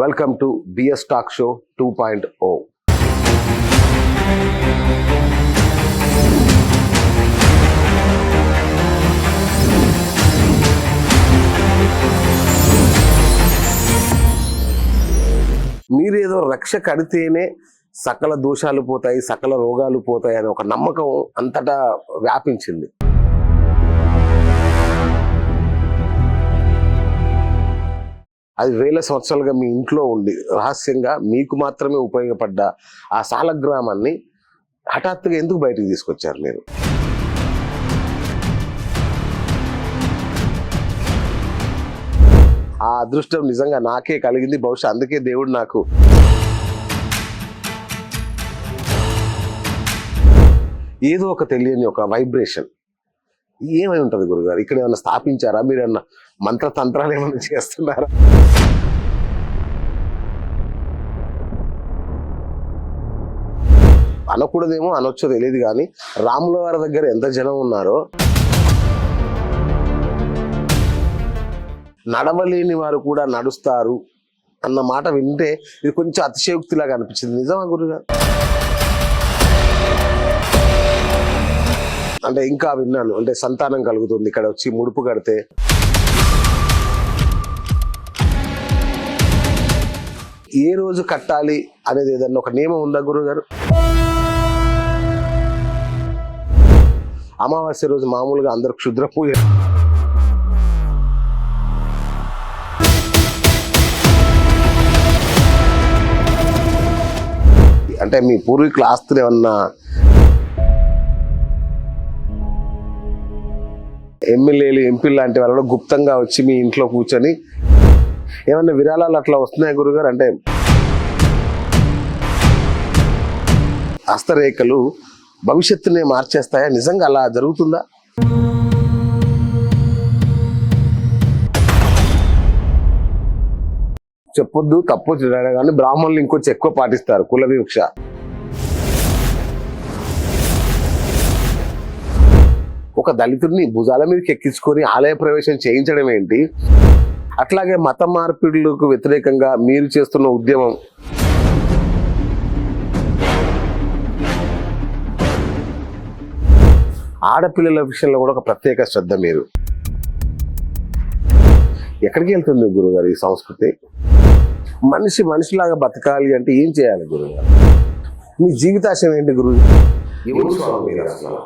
Welcome to BS Talk Show 2.0. మీరేదో రక్ష కడితేనే సకల దోషాలు పోతాయి, సకల రోగాలు పోతాయి అనే ఒక నమ్మకం అంతటా వ్యాపించింది. అది వేల సంవత్సరాలుగా మీ ఇంట్లో ఉండి రహస్యంగా మీకు మాత్రమే ఉపయోగపడ్డ ఆ సాలగ్రామాన్ని హఠాత్తుగా ఎందుకు బయటకు తీసుకొచ్చారు మీరు? ఆ అదృష్టం నిజంగా నాకే కలిగింది. బహుశా అందుకే దేవుడు నాకు ఏదో ఒక తెలియని ఒక వైబ్రేషన్ ఏమై ఉంటుంది గురుగారు? ఇక్కడ ఏమన్నా స్థాపించారా? మీరు ఏమన్నా మంత్రతంత్రాలు ఏమైనా చేస్తున్నారా? అనకూడదేమో, అనొచ్చో తెలియదు, కానీ రాముల వారి దగ్గర ఎంత జనం ఉన్నారో నడవలేని వారు కూడా నడుస్తారు అన్న మాట వింటే ఇది కొంచెం అతిశయోక్తిలాగా అనిపించింది. నిజమా గురుగారు? అంటే ఇంకా విన్నాను, అంటే సంతానం కలుగుతుంది ఇక్కడ వచ్చి ముడుపు కడితే. ఏ రోజు కట్టాలి అనేది ఏదన్నా ఒక నియమం ఉందా గురుగారు? అమావాస్య రోజు మామూలుగా అందరు క్షుద్ర పూజ, అంటే మీ పూర్వీకుల ఆస్తులు ఏమన్నా ఎమ్మెల్యేలు, ఎంపీలు లాంటి వాళ్ళు గుప్తంగా వచ్చి మీ ఇంట్లో కూర్చొని ఏమన్నా విరాళాలు అట్లా వస్తున్నాయి గురుగారు? అంటే హస్తరేఖలు భవిష్యత్తునే మార్చేస్తాయా? నిజంగా అలా జరుగుతుందా? చెప్పొద్దు, తప్పు కానీ బ్రాహ్మణులు ఇంకొంచెం ఎక్కువ పాటిస్తారు కుల వివక్ష. ఒక దళితుడిని భుజాల మీదకి ఎక్కించుకొని ఆలయ ప్రవేశం చేయించడం ఏంటి? అట్లాగే మత మార్పిడులకు వ్యతిరేకంగా మీరు చేస్తున్న ఉద్యమం, ఆడపిల్లల విషయంలో కూడా ఒక ప్రత్యేక శ్రద్ధ. మీరు ఎక్కడికి వెళ్తుంది గురుగారు ఈ సంస్కృతి? మనిషిలాగా బతకాలి అంటే ఏం చేయాలి గురుగారు? మీ జీవితాశయం ఏంటి గురువు? ఎవరు స్వామి మీరు అసలు?